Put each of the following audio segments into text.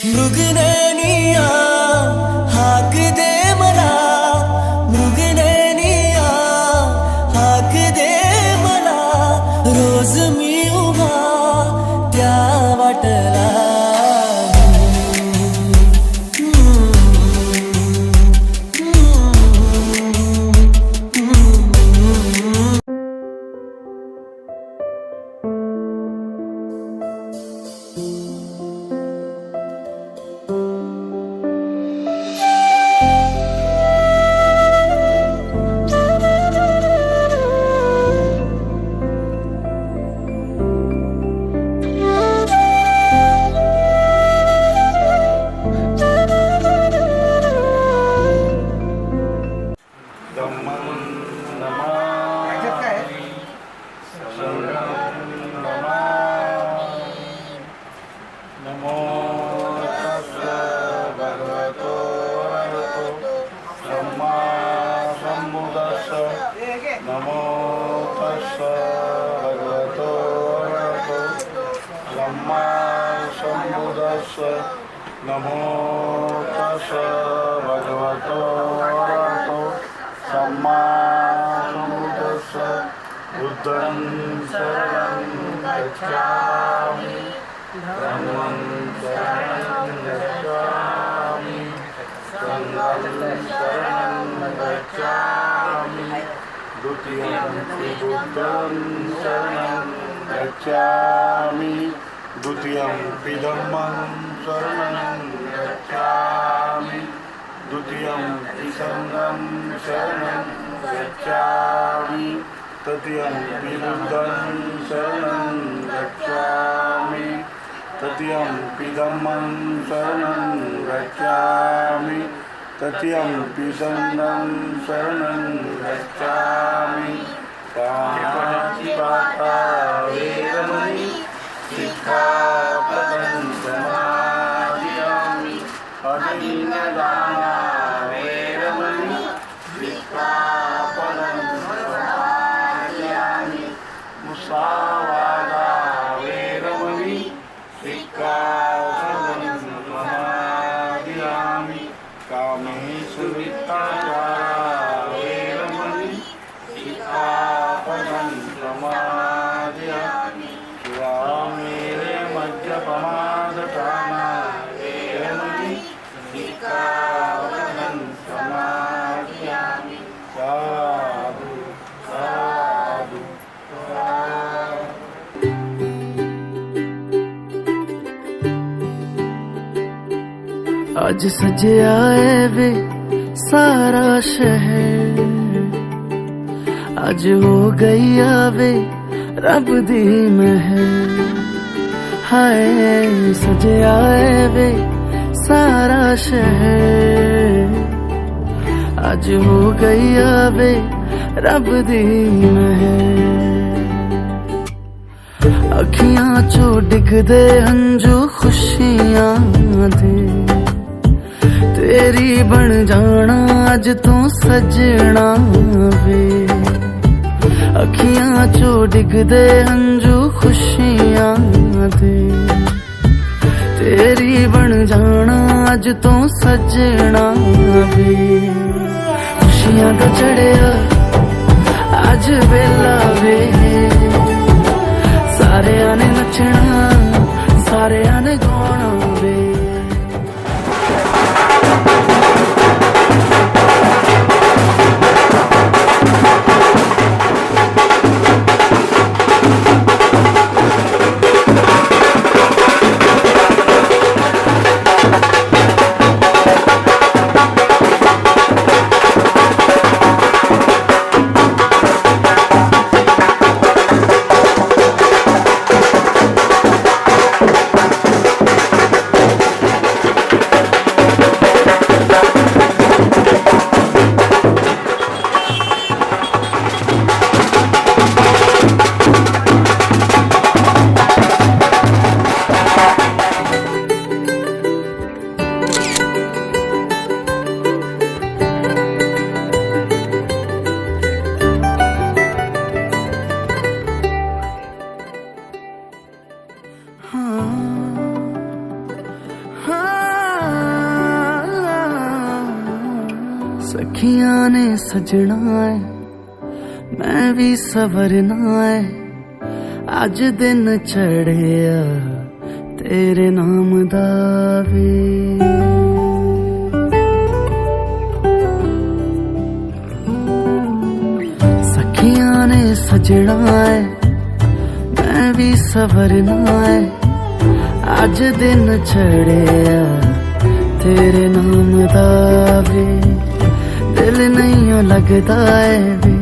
मृगनैनिया हाक दे मला, मृगनैनिया हाक दे मला, रोज मी उभा त्या वाटला. नमो तस्स भगवतो अरहतो सम्मा सम्बुद्धस्स. नमो तस्स भगवतो अरहतो सम्मा सम्बुद्धस्स. बुद्धं शरणं गच्छामि, धम्मं शरणं गच्छामि, संघं शरणं गच्छामि, द्वितीयंपि बुद्धं शरणं गच्छामि, द्वितीयंपि धम्मं शरणं गच्छामि, द्वितीयंपि संघं शरणं गच्छामि, तृतीयंपि बुद्धं शरणं गच्छामि, तृतीयंपि धम्मं शरणं गच्छामि, तृतीयंपि संघं शरणं गच्छामि. पाणिपाता वेरमणि सिक्खापदं समादियामि. अदीनदाना वेरमणि सिक्खापदं समादियामि. मुसावादा वेरमणि सिक्खापदं समादियामि. कामेषु मिथ्याचारा वेरमणि सिक्खापदं समादियामि. स्वामेरे मद्यपमादठाना वेरमणि सिक्खापदं समादियामि. साधु साधु साधु. आज सजया है वे सारा शहर, आज हो गई आवे रब दी महर. हाय सजया है वे सारा शहर, आज हो गई आवे रब दी महर. अखियां चो डिगदे हंजू खुशियां दे, तेरी बन जाना अज तू सजना वे. अखियां चो डिगदे हंजू खुशियां दे, तेरी बन जाना अज तू सजना वे. खुशियां दा चढ़िया अज वेला वे, सारियां ने नचना सारियां ने गाना वे. सखियां ने सजना है मैं भी सवरना है अज दिन चढ़िया तेरे नाम दा वे सखियां ने सजना है मैं भी सवरना है अज दिन चढ़िया तेरे नाम दा वे दिल नहीं लगता है वे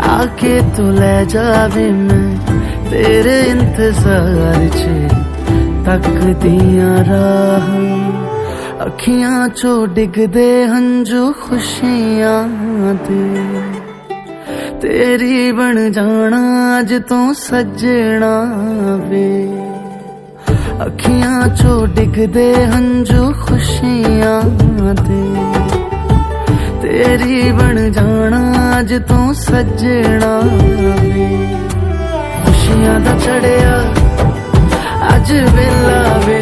आके तू ले जावे मैं तेरे इंतजार च तकदियां राह अखियां चो डिगदे हंजू खुशियां दे तेरी बन जाना अज तो सजना वे अखियां चो डिगदे हंजू खुशियां दे तेरी बन जाना अज तो सजना वे खुशियां दा चढ़िया अज वेला वे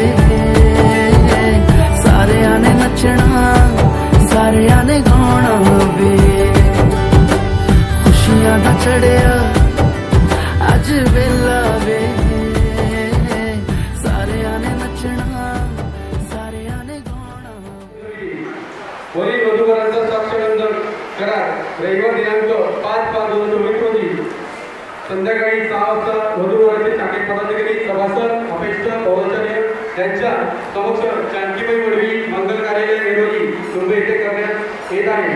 सारियां ने नचना सारियां ने गाना वे खुशियां दा चढ़िया अज वेला वे सारियां ने नचना सारियां ने गाना वरील वधूवरांचा साक्षगंधन करार रविवार दिनांक 5/5/2024 रोजी संध्याकाळी 6 वाजता वधूवरांचे शाखेत पदाधिकारी सभासद अपेक्षा पौराचार्य यांच्या समक्ष जानकीबाई वडवी मंगल कार्यालय निरोजी मुंबई येथे करण्यात येत आहे.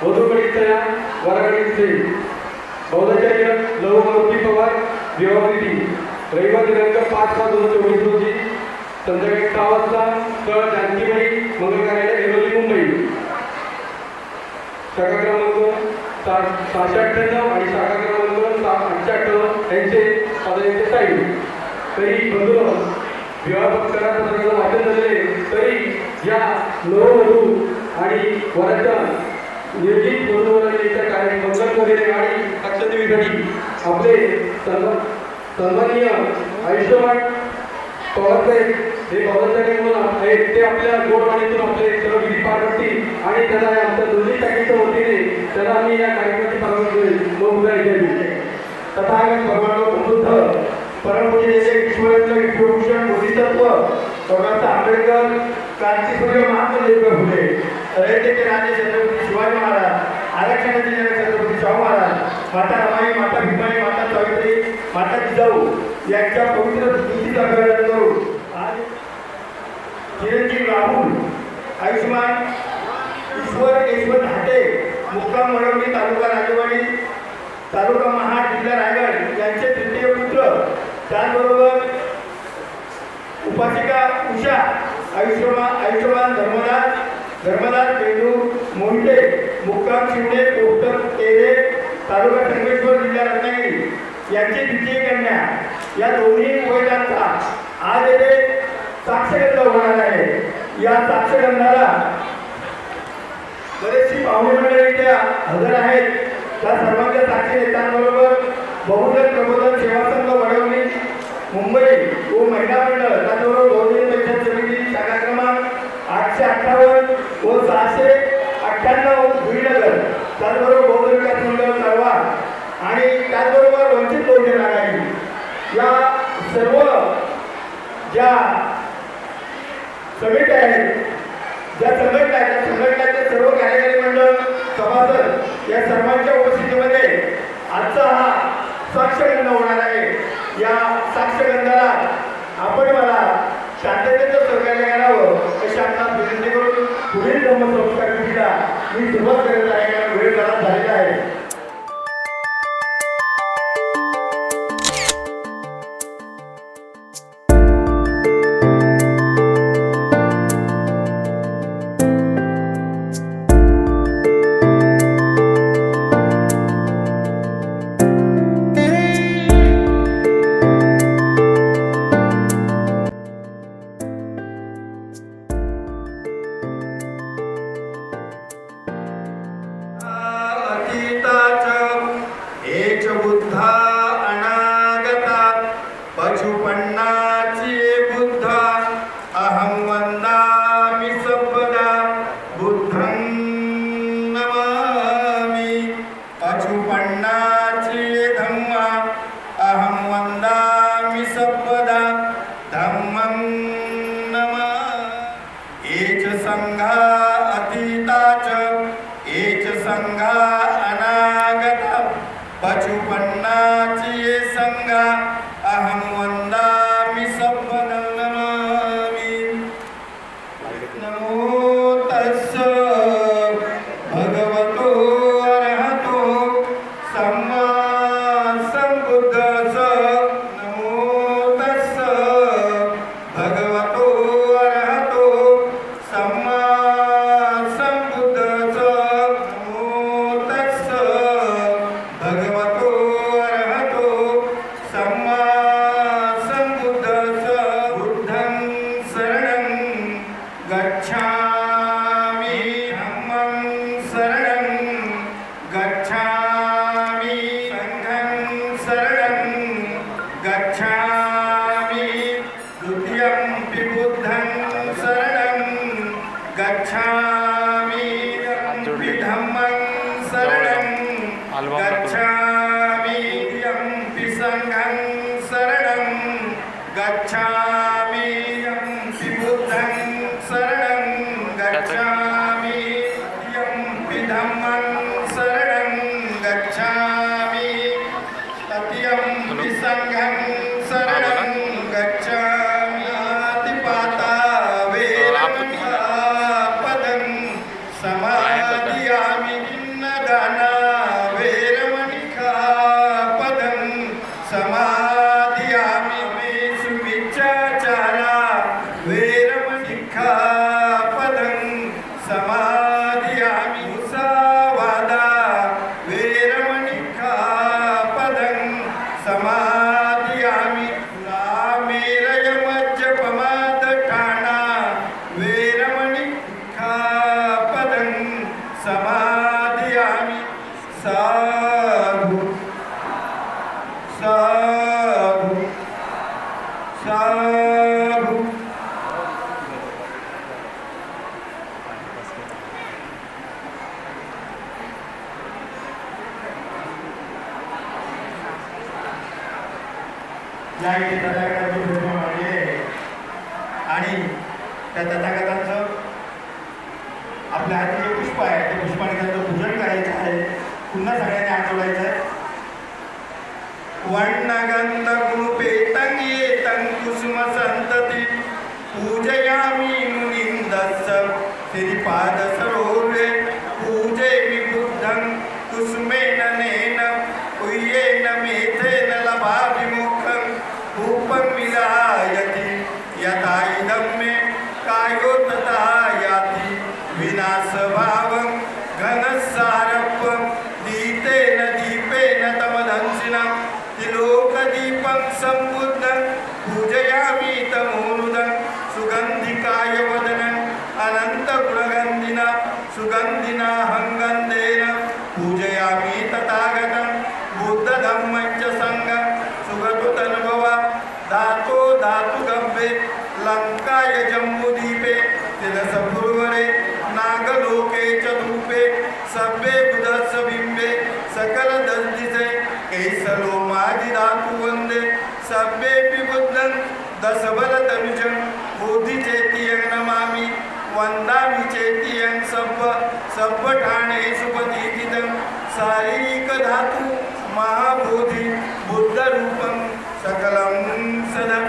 वधूकडील स्त्रिया वराकडील स्त्री पौराचार्य लहू मारुती पवार विवाहविधी रविवार दिनांक 5/5/2024 रोजी संध्याकाळी 6 वाजता स्थळ जानकीबाई मंगल कार्यालय निरोजी मुंबई. शाखा क्रमांक 698 आणि शाखा क्रमांक 798 यांचे पदाधिकारी साईड तरी बंधू विवाह कराराचं वाचन झालेले तरी या नववधू आणि वराच्या नियोजित वधूवरांच्या कार्य मंगलमध्ये आणि अक्षतेसाठी आपले सन्माननीय आयुष्यमान पवारसाहेब हे पवारसाहेब म्हणून आहेत ते आपल्या गोडवाणीतून आपले सर्व विधी पार पडतील आणि त्यांना आमच्या दोन्ही शाखेच्या वतीने त्यांना आम्ही या कार्यक्रमाची परवानगी द्यावी. तथागत भगवान बुद्ध परमपूज्य ईश्वरचंद्र विश्वभूषण बोधिसत्व डॉक्टर आंबेडकर क्रांतिसूर्य महात्मा ज्योतिबा फुले रयतेचे राजे छत्रपती शिवाजी महाराज आरक्षणाचे जनक छत्रपती शाहू महाराज माता रमाई माता भीमाई माता सावित्री माता जिजाऊ यांच्या पवित्र स्मृतीचा अभिवादन करून आज चिरंजीव राहुल आयुष्यमान ईश्वर धाटे मुक्काम वडवणी तालुका राजेवाडी तालुका महाड जिल्हा रायगड यांचे तृतीय पुत्र त्याचबरोबर उपासिका उषा आयुष्यमान धर्मदास बेंदू मोहिते मुक्काम शिवणे कोकण तेरे तालुका संगमेश्वर जिल्हा रत्नागिरी यांची द्वितीय कन्या या दोन्ही वडिलांचा आज येथे साक्षगंध होणार आहे. या साक्षगंधाला बरेचशी पाहुणे मंडळी इथे हजर आहेत. त्या सर्वांच्या साक्षी नेत्यांबरोबर बहुजन प्रबोधन सेवा संघ वडवणी मुंबई व महिला मंडळ त्याचबरोबर बहुजन पेन्शन समिती शाखा क्रमांक 858 व 698 भुईनगर त्याचबरोबर बहुजन विकास मंडळ तळवा आणि त्याचबरोबर वंचित बहुजन आघाडी या सर्व ज्या समित्या आहेत ज्या संघटनाचे सर्व कार्यकारी मंडळ सभासद या सर्वांच्या उपस्थितीमध्ये आजचा हा साक्षगंध होणार आहे. या साक्षगंधाला आपण मला शांततेचं सहकार्य करावं अशी आपणास विनंती करून पुढील धम्मसंस्कार विधीला मी सुरुवात करत आहे कारण वेळ झालेला आहे. गच्छामि यम्पि बुद्धं शरणं गच्छामि यम्पि धम्मं शरणं गच्छामि तत्यम्पि संघं शरणं गच्छामि आदिपाता वेरमणिपदं समादियामि दाना वेरमणिपदं समादियामि मे सुविचारा वेरमणिपदं समादियामि मुसावादा वेरमणिपदं समादियामि रामेरयमज्जपमादठाणा वेरमणिपदं समादियामि साधु साधु साधु या इथे तथागतांची प्रतिमा मांडली आहे आणि त्या तथागतांचं आपल्या हाती जे पुष्प आहे ते पुष्पाने त्यांचं पूजन करायचं आहे. पुन्हा सगळ्यांनी हात जोडायचं आहे. वर्णगंध गुणपेतं येतं कुसुम संतती पूजयामि मुनिन्दस्स श्रीपाद सरोवरे पूजयामि बुद्धं कुसुमेन नेन उय्येन मेथेन लभामि मोक्षं रूपं विलायति यथा इदं मे कायो तथा याति विनाशभावं घनसारपं दीतेन दीपेन तमदंसिनं त्रिलोकदीपं सम्बुद्धं पूजयामि तमोनुदं सुगन्धिकाय वदनं अनन्तगुणगन्धिना सुगन्धिना हङ्गन्धेन पूजयामि तथागतं बुद्धधम्मं च सङ्गं सुगतो तनुभवा धातो धातुगव्ये लङ्काय जम्बुदीपे तिलसपुरवरे नागलोके च धूपे सभ्ये बुधस्य बिम्बे सकल दस्दिसे कैसलो माजि धातु वन्दे सभ्येऽपि बुद्धं दशबलतनुजं बोधि चेतियं नमामि वन्दामि चेतियं सब्ब ठाणे सुपतिथितं शारीरिक धातु महाबोधि बुद्धरूपं सकलं सदा.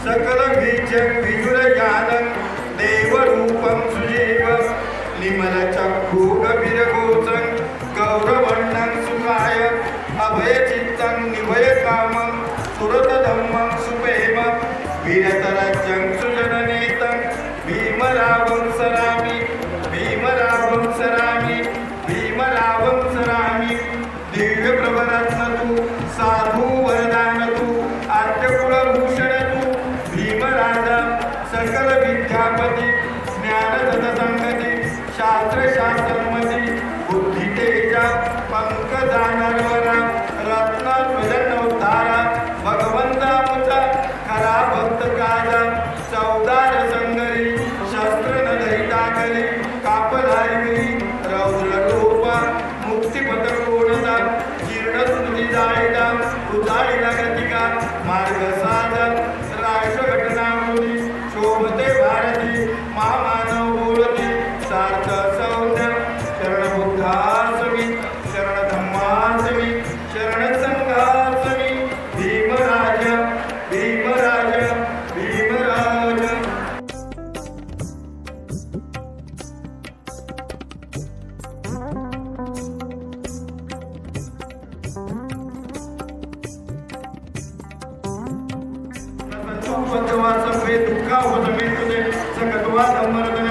सकल बीजं विजुरजानं देवरूपं सुजीव लिमलचक्षुगभिरगोचं गौरवर्णं सुखाय अभयचित्तं निभयकामं सुरतधम्मं सुप्रेम वीरतरजं सुजननेतं भीमरावं सरामि भीमरावं सरामि भीमरावं सरामि दिव्यप्रभरत्नतु साधु वरदानतु आद्यकुलभूषणतु भीमराजा सकल विद्यापति ज्ञानसंगति शास्त्रशास्त्रमति बुद्धितेजा पंकजानरवरा रत्नध्वजनोद्धारा भगवंतामुचा खरा भक्त काजा चौदार संगरी शस्त्र न दहिताकरी कापधारी रौद्रलोपा मुक्तिपथ कोणता जीर्ण स्मृती जाळीता उजाळीला गतिका मार्ग साधन राष्ट्र घटनामृती शोभते भारती महामानव बोलती सार्थ सौंदर्य शरण बुद्धासमी शरण धम्मासमी शरण संघासमी भीमराज भीमराज भीमराज. दुःखा होत सकत्वा धम्मरत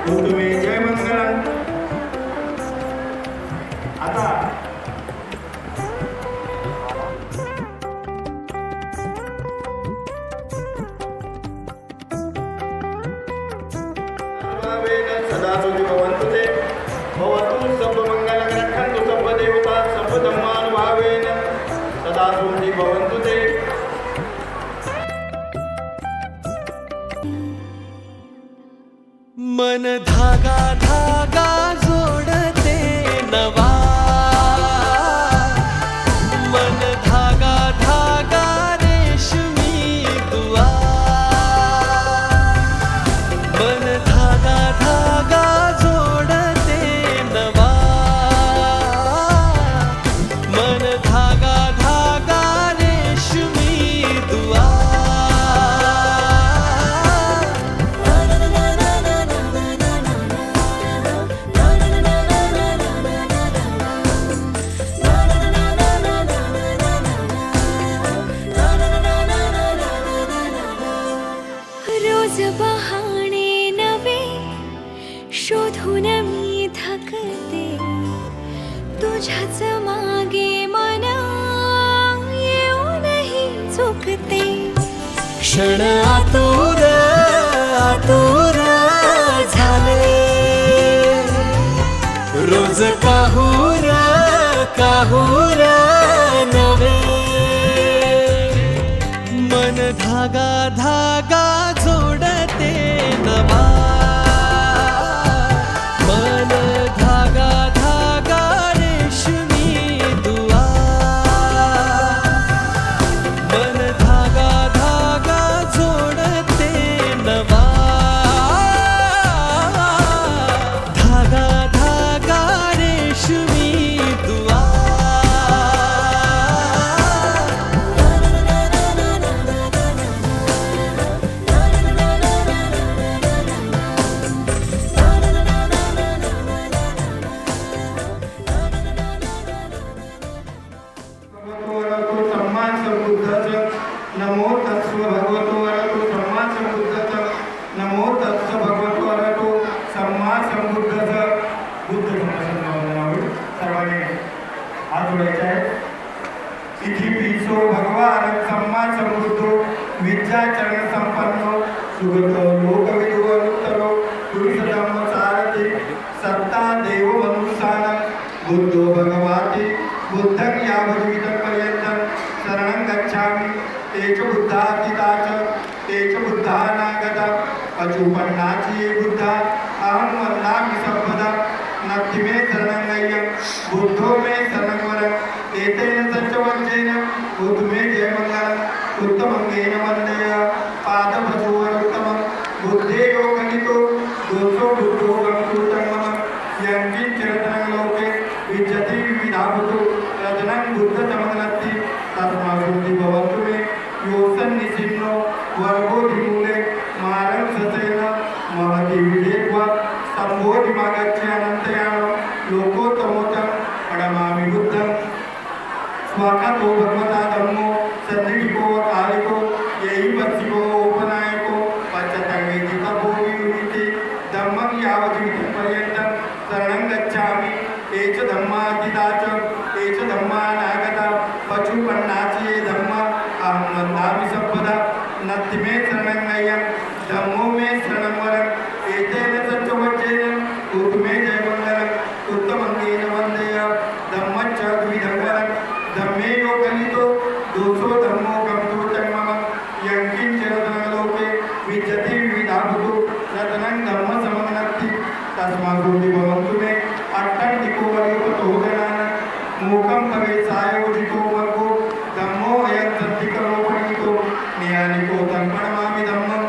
तुम्ही जय मंगल. आता सदा सुखी भवन्तु ते भवतु सर्वमङ्गलकरक्षन्तु सर्वदेवता सर्वधर्मानुभावेन सदा सुखी भवन्तु ते. मन धागा धागा जोडते नवा, मन धागा धागा रेशमी दुआ, मन धागा धागा जोडते नवा, मन धागा धागा रेशमी दुआ. रोज बहाणे नवे शोधून मी थकते, तुझ्याच मागे मन येऊनही चुकते. क्षण आतुर आतुर झाले, रोज काहूर काहूर नवे, मन धागा धागा जोडते नवा, मन धागा धागा रेशमी दुआ, मन धागा धागा जोडते नवा, धागा धागा रेशमी दुआ. भगवतो सन्मान समृद्धच नमो तस्व भगवतो वरतो सन्मान समृद्धच नमो तस्व भगवतो वरतो सन्मान समृद्धच. बुद्ध धर्मसंभावनावर सर्वांनी हात जोडायचे आहे. इति पिसो भगवान सन्मान समृद्धो विद्या चरण संपन्नो सुगतो लोकविदुवनुत्तरो पुरुषधर्म सारथी सत्ता देव मनुष्यान बुद्धो भगवाती बुद्धं यावद्विदं पर्यन्तं शरणं गच्छामि. तेच बुद्धातीताच तेच बुद्धानागता अचूपन्नाची ये बुद्धा अहं वन्दामि सर्वदा. नत्ति मे शरणं गय्यं बुद्धो मे शरणं वरं. एतेन सच्चवंचेन बुद्ध मे जय मंगलम्. उत्तमंगेन वन्देय पादभजोरुत्तमं बुद्धेयो गणितो दोषो बुद्धो गमकृतं मम. यङ्किञ्चिरतनं लोके विद्यते विविधाभूतो रजनं बुद्धतमग्नत्ति तस्मात् भवन्तु मे योऽसन्निसिन्नो वर्गोधिमूले मारं सचेन महति विधेत्वा सम्बोधिमागच्छे अनन्तयानो लोकोत्तमोत्तम प्रणमामि बुद्धं. स्वागतो भगवता धम्मो सन्निधिको कालिको येहि पथिको उपनायको पश्चात्तवेदि तपो विमुक्ति धम्मं यावद्विदं पर्यन्तं शरणं गच्छामि. एच धम्मातीताच एच धम्मानागता पचुपन्नाची ये धम्मा अहं वन्दामि सर्वदा. नत्ति मे शरणं गय्यं धम्मो मे शरणं वरम्. एतेन सच्चवचेन बुद्ध मे जय मंगलम्. उत्तमंगेन वन्देय धम्मच्च द्विधं वरम्. धम्मे यो गणितो दोषो धम्मो गमकृतं मम. यङ्किञ्चिरतनं लोके विद्यते विविधाभूतो रत्नं धम्मसमग्नत्ति तस्मात् भवन्तु मे. अट्टन्तिको वरिपतो गणान् मूकं भवे सायोजितो वर्गो धम्मो अयं सन्धिकरोपणितो ज्ञानिको तं प्रणमामि धम्मं.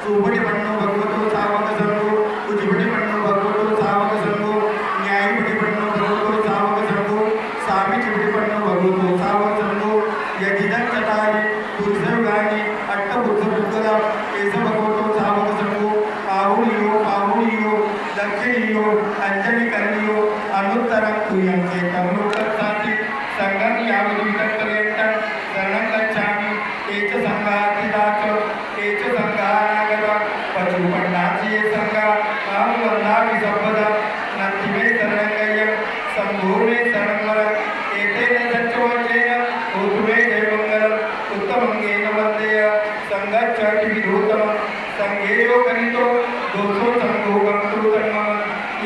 सुपटिपन्नो भगवतो सावक संगो उजिपटिपन्नो भगवतो सावक संगो न्यायपटिपन्नो भगवतो सावक संगो सामीचिपटिपन्नो भगवतो सावक संगो. यदिदं चतारि पुरुषयुगानि अट्टबुद्धबुद्धदा एष भगवतो सावक संगो. पाहुनियो पाहुनियो दक्षिणे नाचिये संगा अहं वन्दामि संपदा नन्दिमे शरणङ्गय्य सम्भूमे शरणवर एतेन सत्यवचेन भूतमे जयमङ्गलम् उत्तमङ्गेन वन्देय सङ्गच्छ विधूतमं सङ्गेयो गणितो दोषो सङ्गो गन्तु तन्मम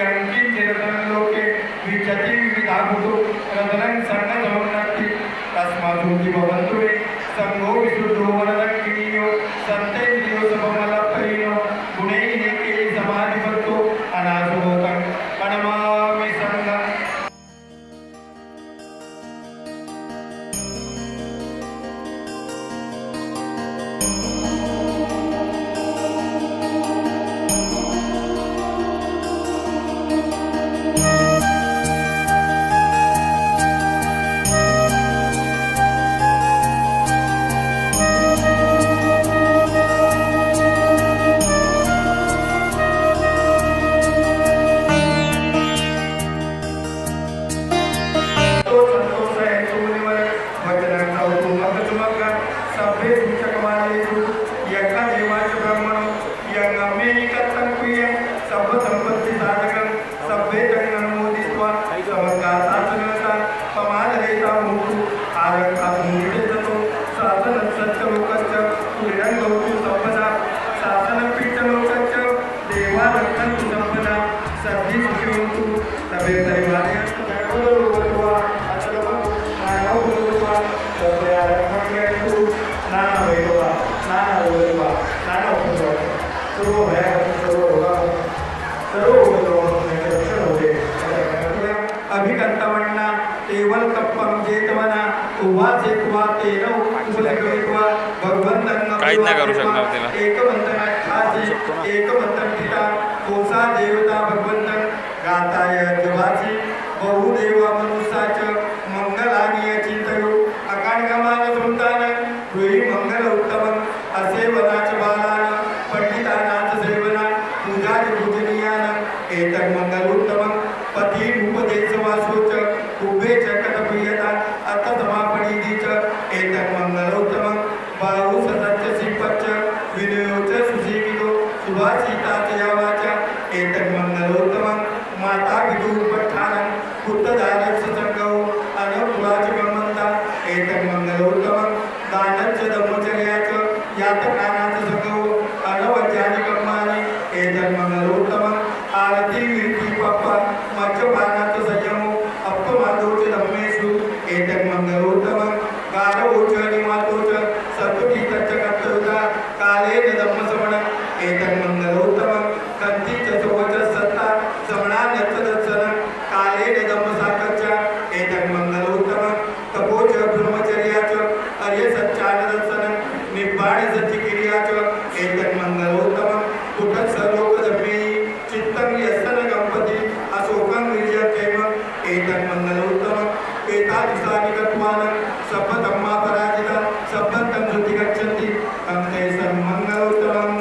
यङ्किं चिरतनं लोके विचति विविधाभूतो रदनं सर्णसमन्नति तस्मादुति भवन्तु मे संगो विशुद्धो वरदक्षिणीयो सन्तेन्द्रियो सममलपरिणो गुणैनेके समाधिपत्तो अनासुभूतं प्रणमामि संगम् अभिकंतवण्णा केवल कप्पम जेतवना उभा जेतवा तेन उपलगवेतवा भगवंतन काहीच नाही करू शकणार तिला. एकवंतना खाजी एकवंतन पिता कोसा देवता भगवंतन गाताय जवाची बहुदेवा मनुष्याच मंगलानीय चिंतयो अकाणगमान सुमतान वेळी मंगल उत्तमं असे वनाच बालान पंडितानाच सेवना पूजाच पूजनीयान एतन मंगल उत्तमं पती उपदेश वासोच उभे चकट प्रियता अत समापणी दीच एतन मंगल उत्तमं बाहु सत्य सिपच विनयोच सुजीवितो सुभाषिताच यावाच एतन मंगल उत्तमं माता विदु पठानं कुत्तदानच संगौ अनुकुलाच गमंता एतन मंगल उत्तमं दानच धर्मचर्याच यातकानाच संगौ अनवज्ञानी कर्माणि एतन मंगल उत्तमं आरती विरती पप्पा मज्जपानाच संयमो अपमादोच धम्मेषु एतन मंगल उत्तमं गारवोच निवातोच सत्तुकीतच कर्तव्यता कालेन धम्मश्रवण एतन मंगल उत्तमं कंतीच सोवच सत्ता श्रवणानच दर्शन कालेन धम्मसाकच एतन मंगल उत्तमं तपोच ब्रह्मचर्याच अर्य सच्चान दर्शन निब्बाण सच्चिक्रियाच एतन मंगल उत्तमं कुटच सर्वोक धम्मे चित्तं यसन गणपति अशोकं विजयकेम एतन मंगल उत्तमं एतादिसानि गत्वान सप्तधम्मा पराजिता सप्तं धृति गच्छन्ति अन्ते सन्मंगल उत्तमं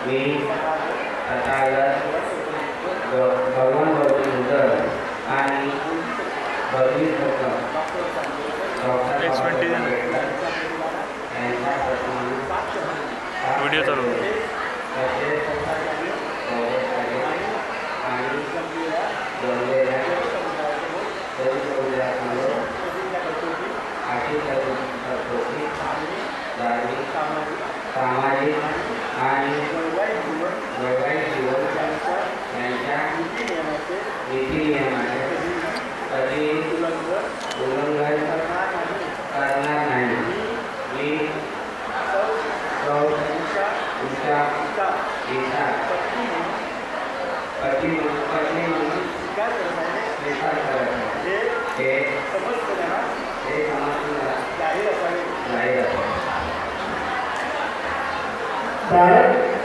मी तथागत भगवान बुद्ध आणि भगवीत व्हिडिओ चालू सामाजिक आणि वैवाहिक जीवन यांच्या नीतिनियमाचे कधी उल्लंघन करणार नाही. मी तुमच्या गीता पती म्हणून स्वीकार करत हे समजून जाहीर असावे.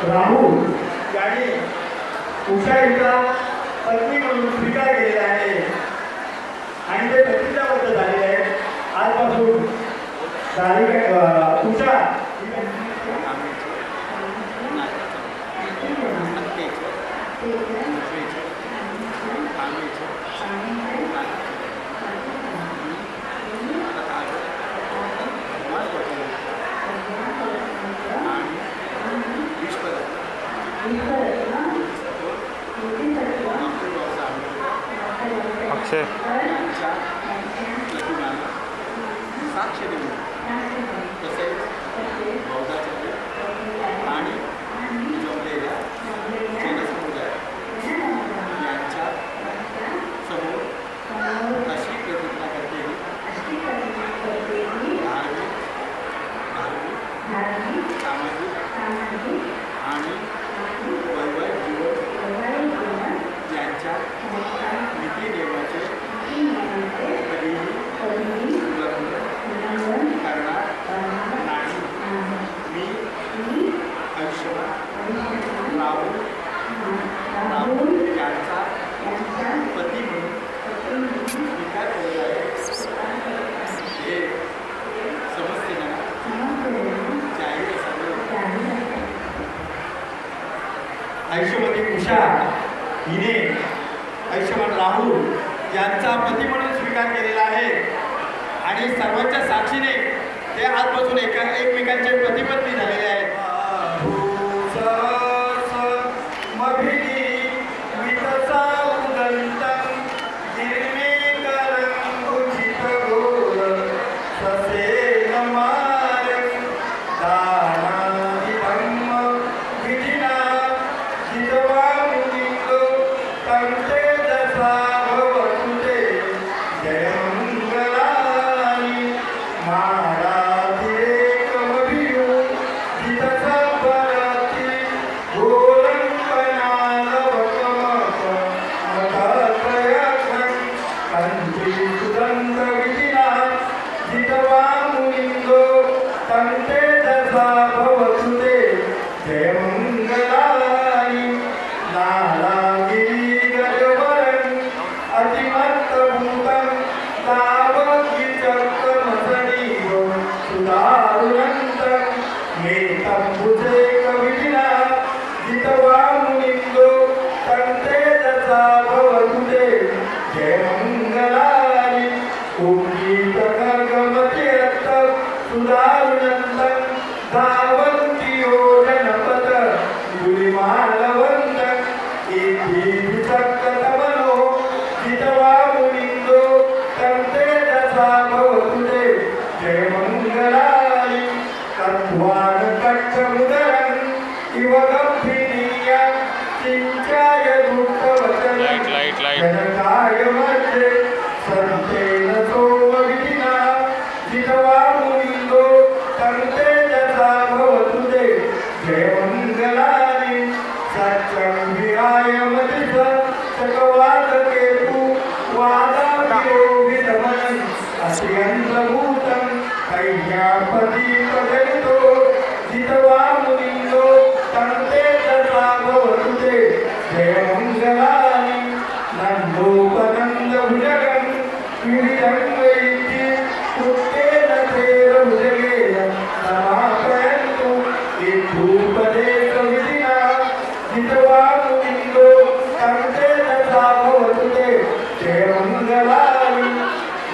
राहुल यांनी उषा हिचा पत्नी म्हणून स्वीकार केलेला आहे आणि ते प्रतिज्ञाबद्ध झालेले आहे. आजपासून उषा अक्षय साक्ष देऊन तसेच बौद्धाचे आणि जमलेल्या जनसमुदाय यांच्या समोर अशी प्रतिज्ञा करते धार्मिक सामाजिक आणि वैवाहिक जीवन यांच्या नीती नियमाचे कधीही उल्लंघन करणार नाही. मी आयुष्यभर राहुल यांचा पती म्हणून स्वीकार केलेला आहे हे समजतेना जाहीर असावे. आयुष्यवती उषा हिने आयुष्यमान राहुल यांचा पती म्हणून स्वीकार केलेला आहे आणि सर्वांच्या साक्षीने ते आजपासून एकमेकांचे पती पत्नी झालेले आहेत.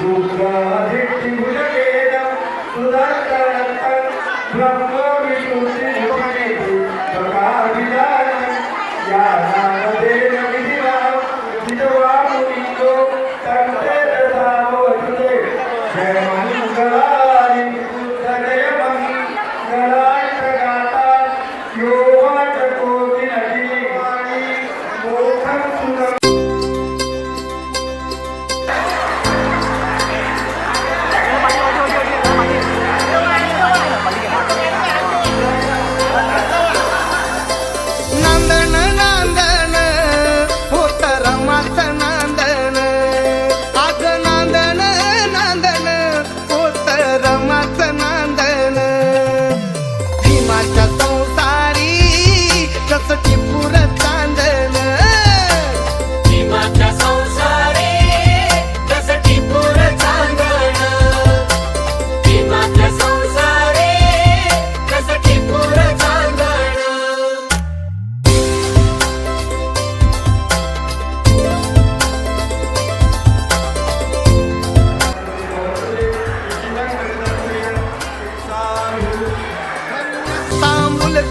दुर्गा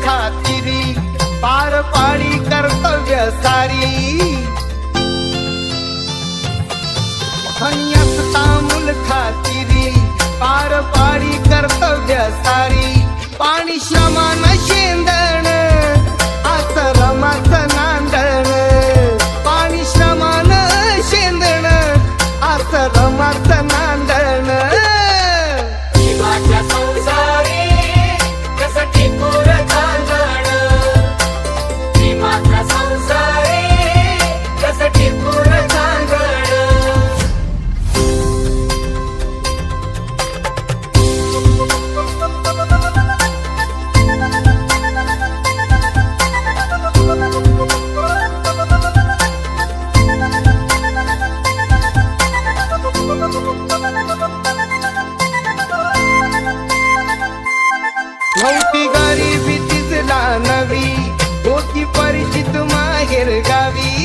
खातिरी पार पाडी कर्तव्य सारी असता मूल खातिरी पार पाडी कर्तव्य सारी पाणी श्रमान शेंदण आश्रमाचं नांदण पाणी श्रमान शेंदण आश्रमाचं नांदण नव्हती गरिबी तिसला नवी होती परिचित माहेर गावी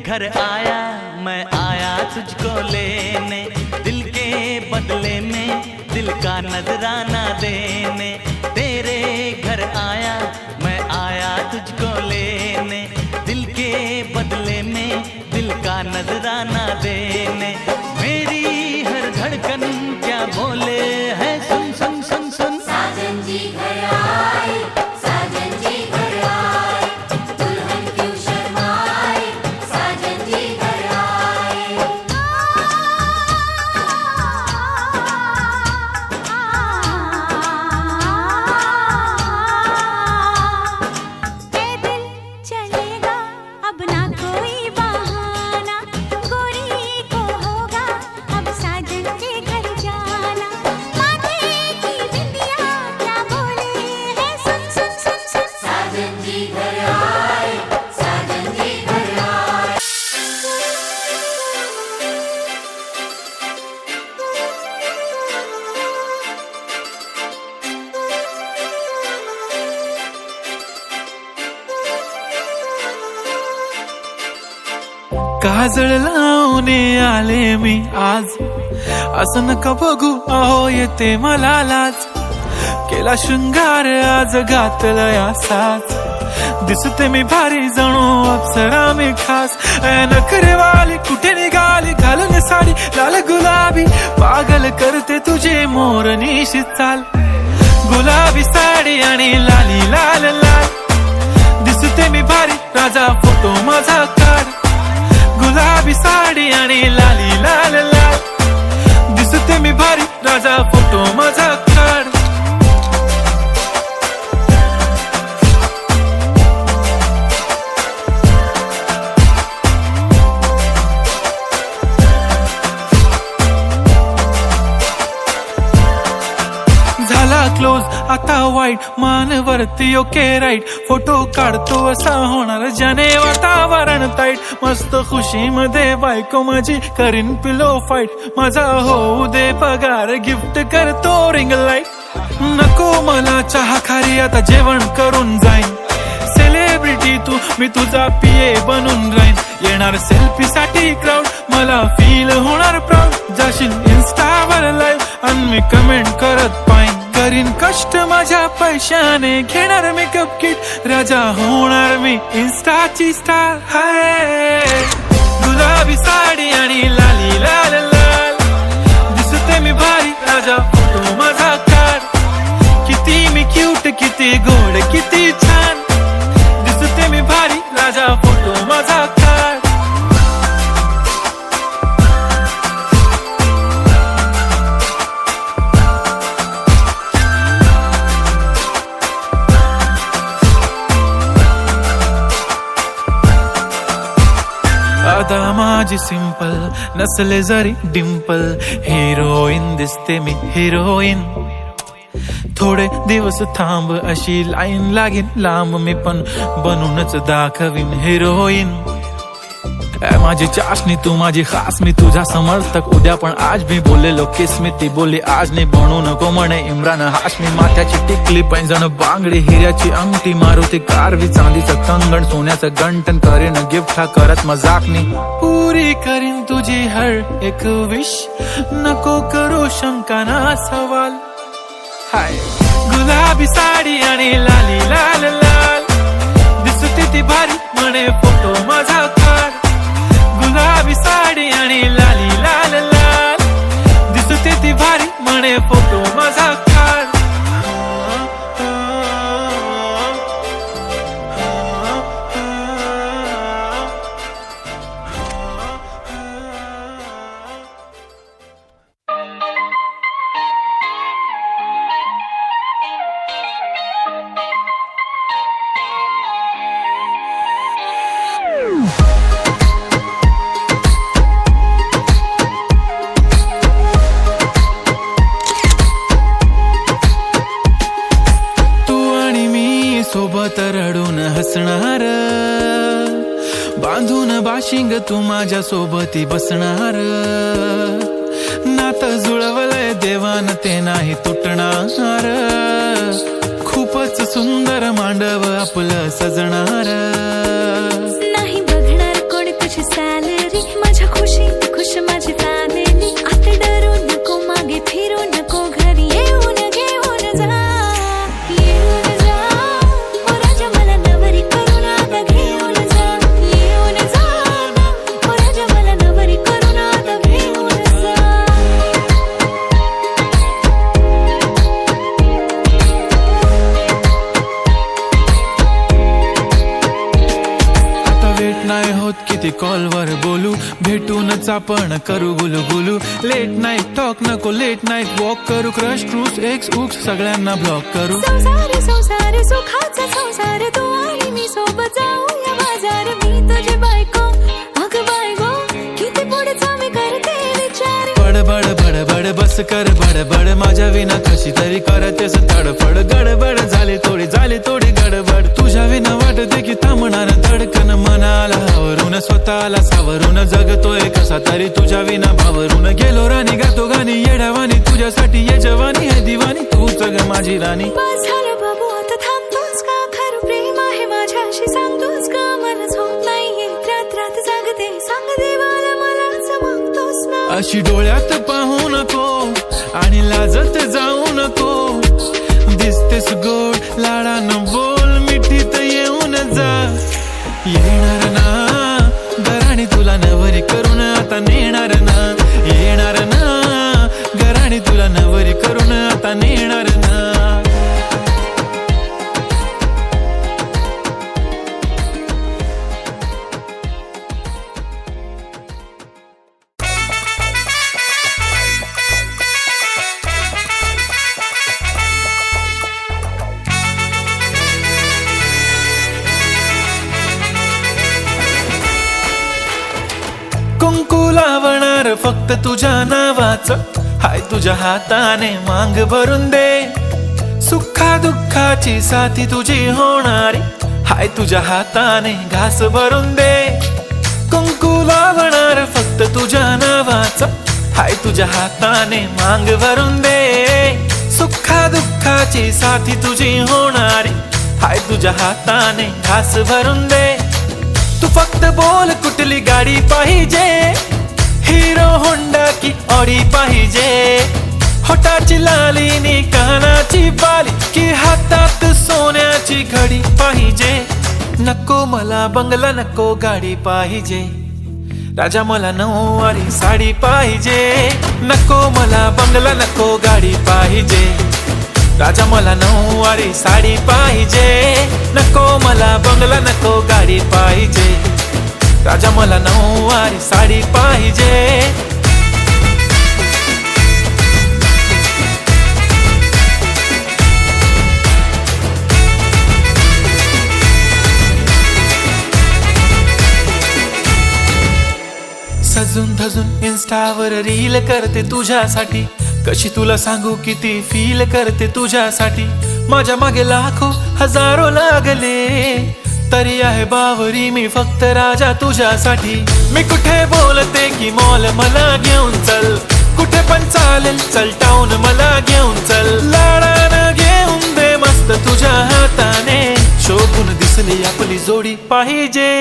घर आया मैं आया तुझको लेने दिल के बदले में दिल का नजराना देने तेरे घर आया मैं आया तुझको लेने दिल के बदले में दिल का नजराना देने मेरी हर धड़कन क्या बोले है सुन सुन सुन सुन साजन जी घर आए साजन जी घर आए दुल्हन क्यों शर्माए साजन जी घर आए पैदल चलेगा अब ना कोई बहाना गोरी को होगा अब साजन के घर जाना माथे की बिंदिया क्या बोले है सुन सुन सुन सुन साजन जी घर आए साजन जी घर आए काजळ लावून आले मी आज असं नका बघू अहो येते मला लाज केला शृंगार आज घातला या साज दिसते मी भारी जणू अप्सरा मी खास नखरेवाली कुठे निघाली घालून साडी लाल गुलाबी पागल करते तुझे मोरनीशी चाल गुलाबी साडी आणि लाली लाल लाल दिसते मी भारी राजा फोटो माझा काढ गुलाबी साडी आणि लाली लाल लाल दिसते मी भारी राजा फोटो माझा काढ झाला क्लोज आता वाईट मानवरती ओके राईट फोटो काढतो असा होणार ज्याने वातावरण ताईट मस्त खुशी मध्ये बायको माझी करीन पिलो फाईट माझा होऊ दे पगार गिफ्ट करतो रिंग लाईट नको मला चहा खारी आता जेवण करून जाईन सेलिब्रिटी तू मी तुझा पिये बनून राहीन येणार सेल्फी साठी क्राऊड मला फील होणार प्राऊड जाशील इन्स्टावर लाईव्ह आणि मी कमेंट करत पाईन करीन कष्ट माझ्या पैशाने घेणार मेकअप किट राजा होणार मी इन्स्टाची स्टार हाय गुलाबी साडी आणि लाली लाल लाल दिसते मी भारी राजा फोटो माझा काढ किती मी क्यूट किती गोड किती छान दिसते मी भारी राजा फोटो माझा काढ अदा माझी सिंपल नसले जरी डिंपल, हिरोईन दिसते मी हिरोईन. थोडे दिवस थांब अशी लाईन लागेल लांब, मी पण बनूनच दाखवीन हिरोईन. माझी चाशनी तू माझी खास, मी तुझा समर्थक उद्या पण आज मी बोललेलो किस मी, ती बोलली आज नाही बनू नको म्हणे इम्रान हाशमी. माथ्याची टिकली पैंजण बांगडी हिऱ्याची अंगठी, मारुती कारवी चांदीचं कंगण सोन्याचं गंटन, करीन गिफ्ट हा करत मजाकनी. पुरी करीन तुझी हर एक विश, नको करू शंका ना सवाल. हाय गुलाबी साडी आणि लाली लाल लाल, दिसते ती भारी म्हणे फोटो माझा काढ. गुलाबी साडी आणि लाली लाल लाल, दिसते ती भारी म्हणे फोटो माझा काढ. सोबत रडून हसणार, बांधून बाशिंग तू माझ्या सोबती बसणार. नातं जुळवलंय देवान ते नाही तुटणार, खूपच सुंदर मांडव आपलं सजणार. नाही बघणार कोणी तुझी सॅलरी, माझ्या खुशी खुश माझी फॅमिली. आता डरू नको मागे फिरू नको, घरी येऊन घेऊन जा. येऊन जा ओ राजा मला नवरी करून आता घेऊन जा. येऊन जा ओ राजा मला नवरी करून आता घेऊन जा. आता वेट नाही होत किती कॉलवर बोलू, भेटूनच आपण करू गुलू गुलू. लेट नाईट टॉक नको लेट नाईट वॉक करू, क्रश क्रूज एक्स उक्स सगळ्यांना ब्लॉक करू. संसार संसार सुखाचा संसार, तू आणि मी सोबत जाऊया बाजार. मी तुझी बायको अग बायगो, किती पुढचा मी करते विचार. बडबड बडबड बस कर बडबड, माझ्या विना कशी तरी करतेस तडफड. गडबड झाली थोडी गडबड, तुझ्या विना वाटते की थांबणार धडकन. मनाला आवरून स्वतःला सावरून, जगतोय कसा तरी तुझ्या विना भावरून. गेलो राणी गातो गाणी येड्यावानी, तुझ्यासाठी ये जवानी आहे दिवाणी, तूच ग माझी राणी. बस झालं बाबू आता थांबतोस का, खरं प्रेम आहे माझ्याशी सांगतोस का. मनच होत नाहीये रात रात जागते, सांग देवाला मला चमकतोस ना. अशी डोळ्यात पाहू नको आणि लाजत जाऊ नको, दिसतेस गोड लाडानं बोल मिठीत येऊन जा. येणार ना घराणी तुला नवरी करून आता नेणार ना. येणार ना घराणी तुला नवरी करून आता नेणार ना. कुंकू लावणार फक्त तुझ्या नावाचं, हाय तुझ्या हाताने मांग भरून दे. सुखा दुःखाची साथी तुझी होणारी, हाय तुझ्या हाताने घास भरून दे. कुंकू लावणार फक्त तुझ्या नावाचं, हाय तुझ्या हाताने मांग भरून दे. सुखा दुःखाची साथी तुझी होणारी, हाय तुझ्या हाताने घास भरून दे. तू फक्त बोल कुठली गाडी पाहिजे, हिरो होंडा की ऑडी पाहिजे. होटाची लाली नी कानाची बाली, की हातात सोन्याची घडी पाहिजे. नको मला बंगला नको गाडी पाहिजे, राजा मला नऊवारी साडी पाहिजे. नको मला बंगला नको गाडी पाहिजे, राजा मला नऊवारी साडी पाहिजे. नको मला बंगला नको गाडी पाहिजे, राजा मला नऊवारी साडी पाहिजे. सजून धजून इन्स्टावर रील करते तुझ्यासाठी, कशी तुला सांगू किती फील करते तुझ्यासाठी. माझ्या मागे लाखो हजारो लागले, तरी आहे बावरी मी फक्त राजा तुझ्यासाठी. मी कुठे बोलते की मॉल मला घेऊन चल, कुठे पण चालेल चल टाऊन मला घेऊन चल. लाडानं घेऊन दे मस्त तुझ्या हाताने, शोभून दिसली आपली जोडी पाहिजे.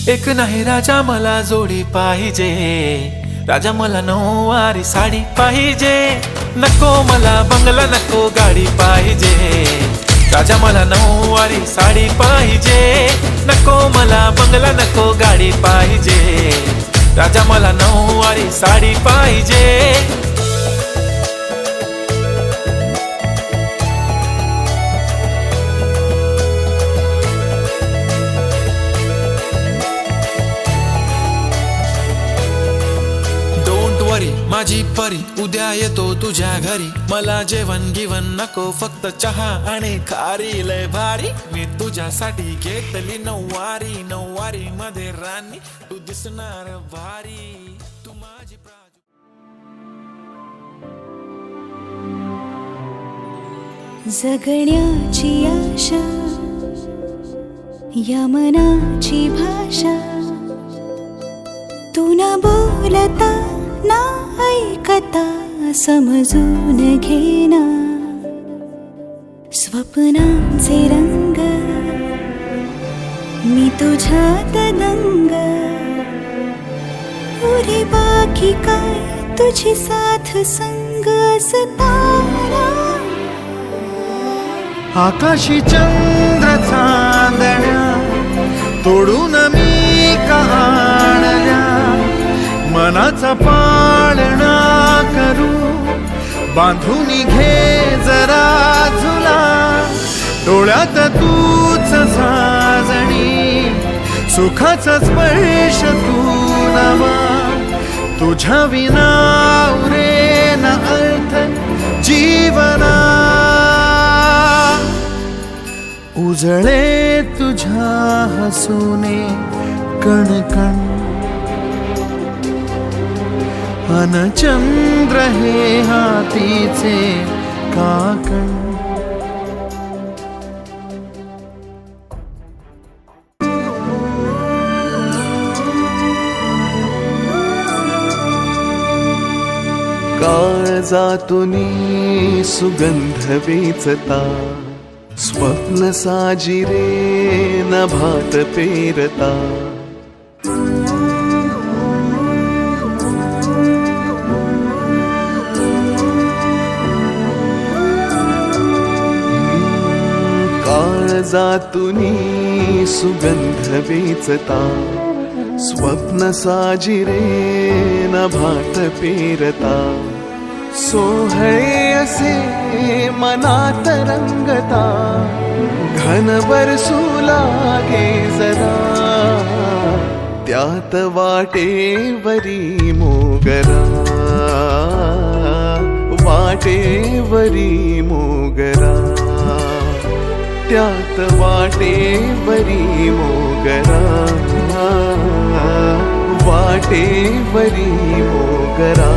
एक नाही राजा मला जोडी पाहिजे, राजा मला नऊवारी साडी पाहिजे. नको मला बंगला नको गाडी पाहिजे, राजा मला नऊवारी साडी पाहिजे. नको मला बंगला नको गाडी पाहिजे, राजा मला नऊवारी साडी पाहिजे. माझी परी उद्या येतो तुझ्या घरी, मला जेवण गिवण नको फक्त चहा आणि खारी. लय भारी मी तुझ्यासाठी घेतली नऊवारी, नऊवारी मध्ये राणी तू दिसणार भारी. तू माझी जगण्याची आशा या मनाची भाषा, तू न बोलता ना ऐकता समजून घेना. स्वप्नांचे रंग मी तुझ्यात दंग, पुरे बाकी काय तुझी साथ संग असताना. आकाशी चंद्र चांदण्या तोडून मी कहाणल्या, मनाचा पाळणा करू बांधून घे जरा झुला. डोळ्यात तूच साजणी, सुखाचा स्पर्श तू नवा. तुझ्या विना उरेन अर्थ जीवना, उजळे तुझ्या हसूने कणकण. अन चंद्र हे हातीचे काकण. काळजातूनी सुगंध वेचता, स्वप्न साजिरे नभात पेरता. काळजातूनी सुगंध वेचता, स्वप्न साजिरे नभात पेरता. सोहळे असे मनात रंगता, घन बरसू लागे जरा. त्यात वाटेवरी मोगरा, वाटेवरी मोगरा. त्यात वाटेवरी मोगरा, वाटेवरी मोगरा.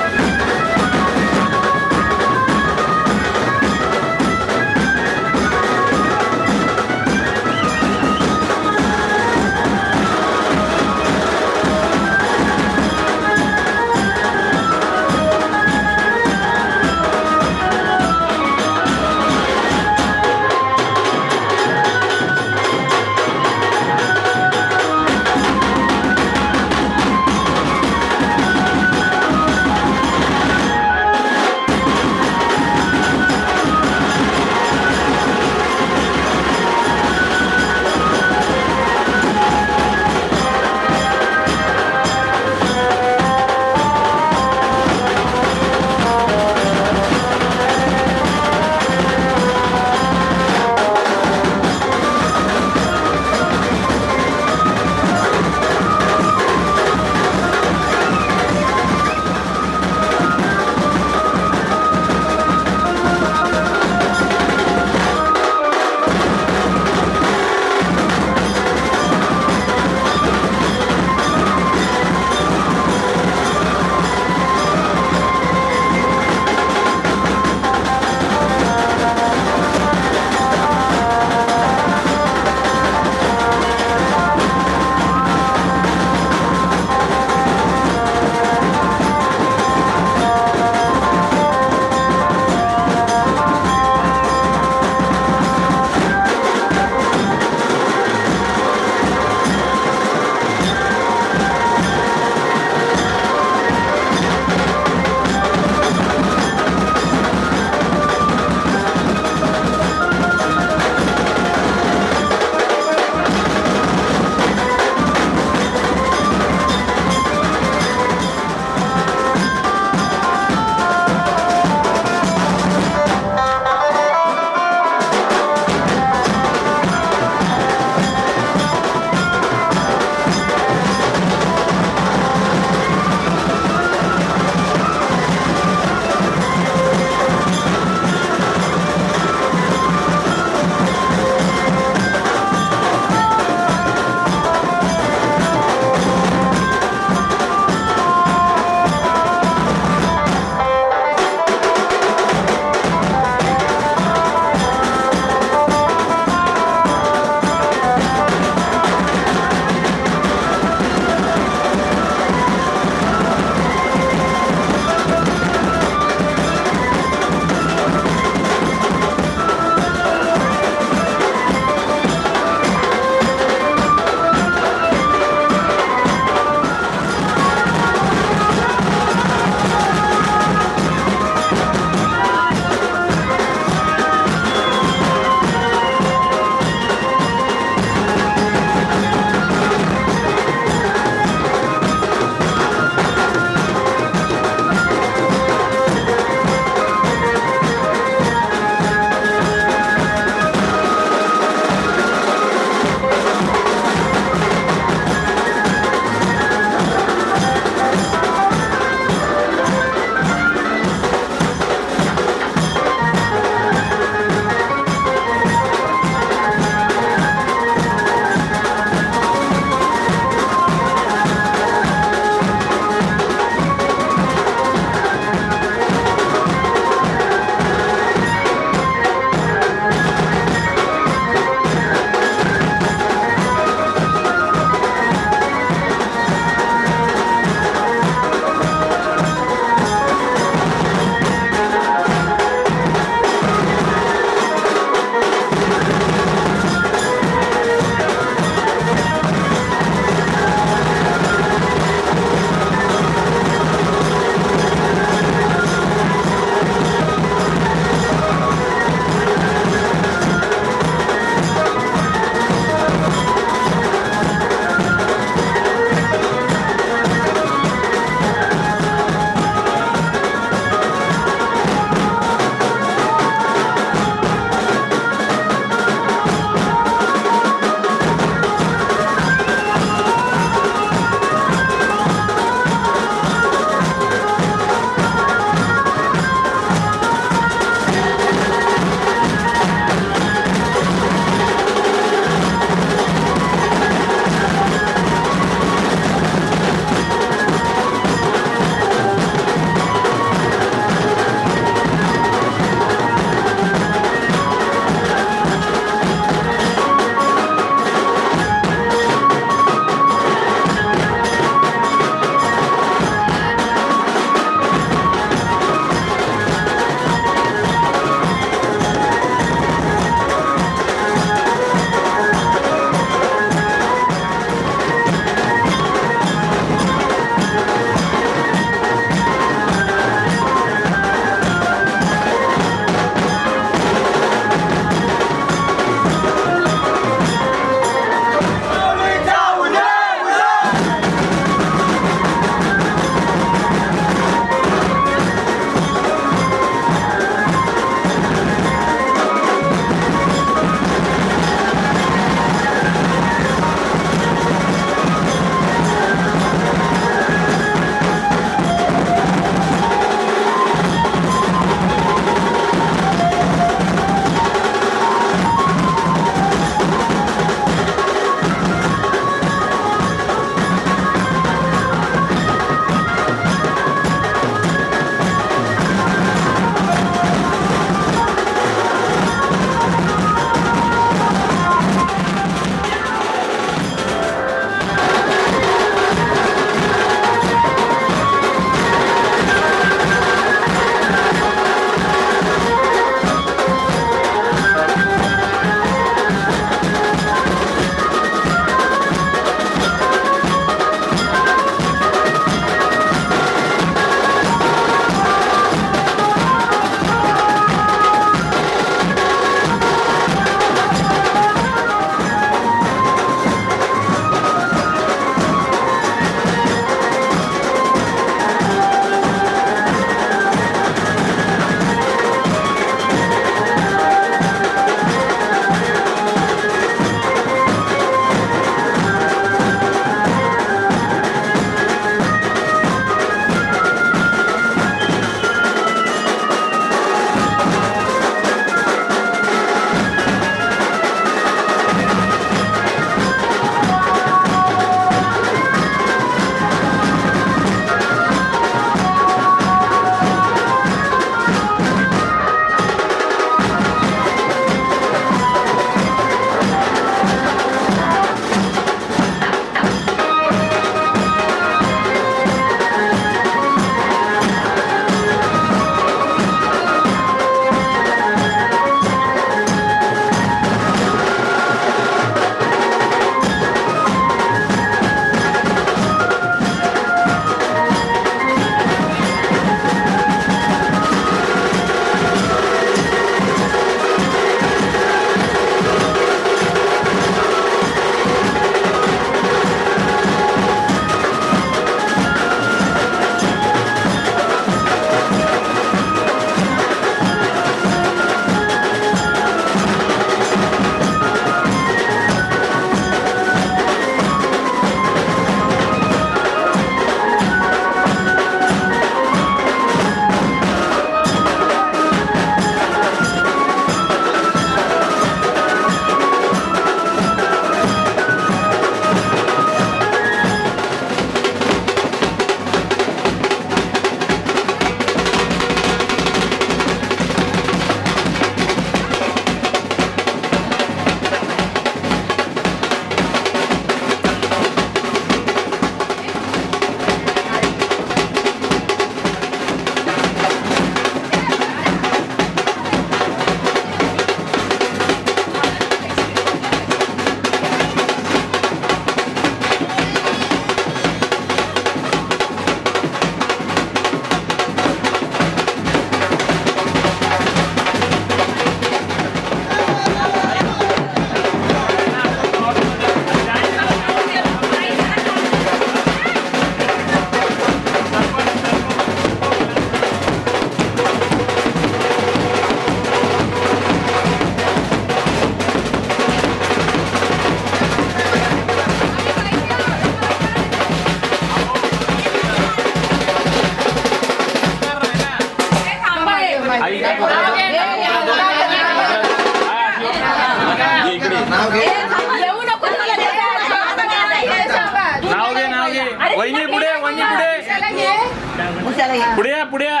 पुढे या पुढे या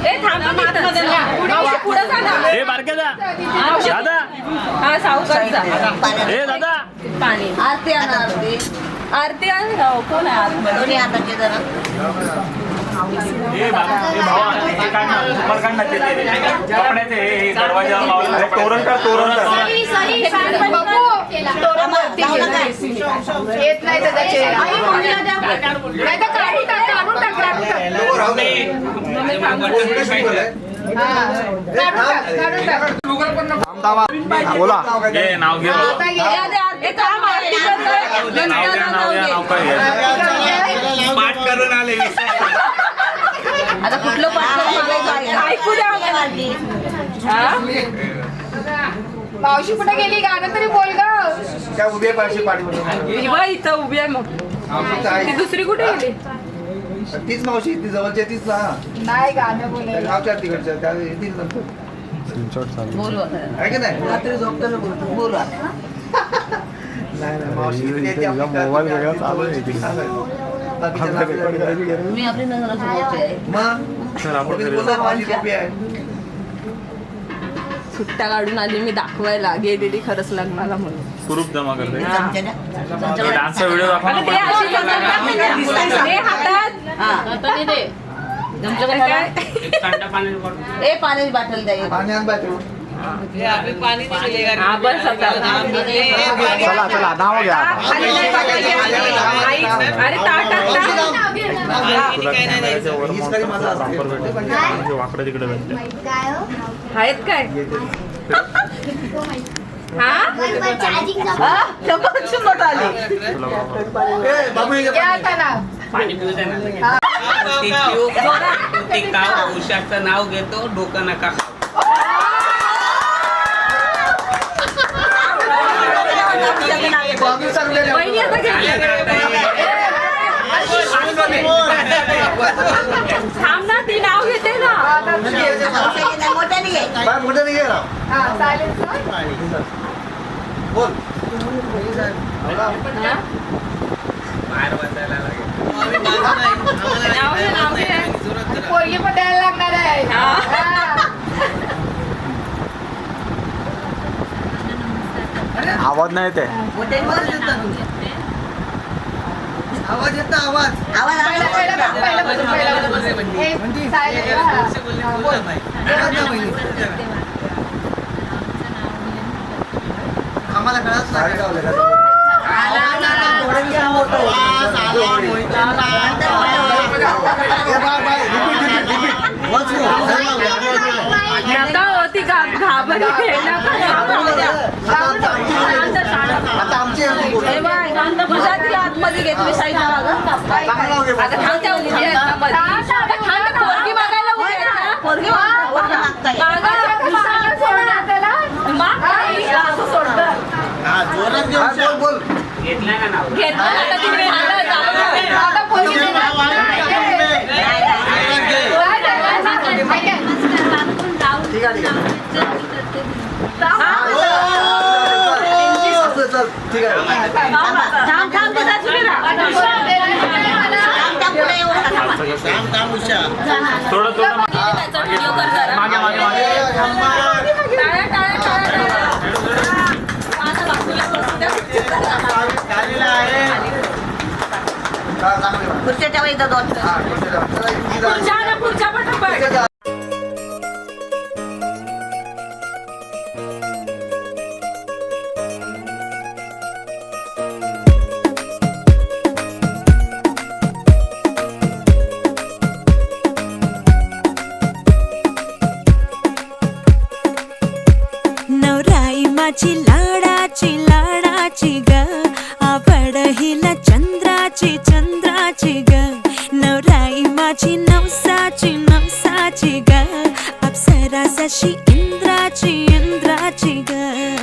ए थांबा मावशी पुढे जा ना. ए बारक्या जा दादा हा सावकाश जा. ए दादा पाणी आरती आण आरती आरती आण कोण आहे आतमध्ये ए भावा हे काढ ना सुपर काढ ना ते कपड्याचे हे दरवाजा लावला तोरण का तोरण येत नाही तर त्याचे नाही तर काढून टाक काढून टाक बोला ए नाव घे पाठ करून आले आता कुठलं पाठ ऐकू द्या मावशी कुठे गेली गाणं तरी बोल ग. त्या उभ्या पाठशी पाठी इथं उभी आहे मग ती दुसरी कुठे गेली तीच मावशी ती जवळची तीच ना नाही गाणं बोलायला गावच्या तिकडच्या त्या येतील नंतर बोलू आहे की नाही रात्री झोपताना बोलतो बोलू नाही मावशी मोबाईल वेगळा चालू आहे मी आपली सुट्ट्या काढून आली मी दाखवायला गेलेली खरंच लग्नाला म्हणून कुरूप जमा करते डान्सचा व्हिडिओ दाखवा पाण्याची बाटल द्या पाण्यात बाटल चला नाव घ्या अरे वाकडं तिकडे आहेत काय उषाचं नाव घेतो डोकं नका थांब ना ती नाव घेते ना बोल बाहेर बसायला लागेल पोरगी पण द्यायला लागणार आहे आवाज नाही ते आवाज येत ना आवाज आम्हाला नका होती घाबरली तिला आतमध्ये घे तुम्ही साईडला पोरगी मागायला पोरगी घेतला का नाव ठीक थोडं थोडं मागे मागे पुढच्या ठेवा इथं दोन पुढच्या पण नवराई माझी लाडाची ग आवड हिला चंद्राची ग नवराई माझी नवसाची ग अप्सरा जशी इंद्राची ग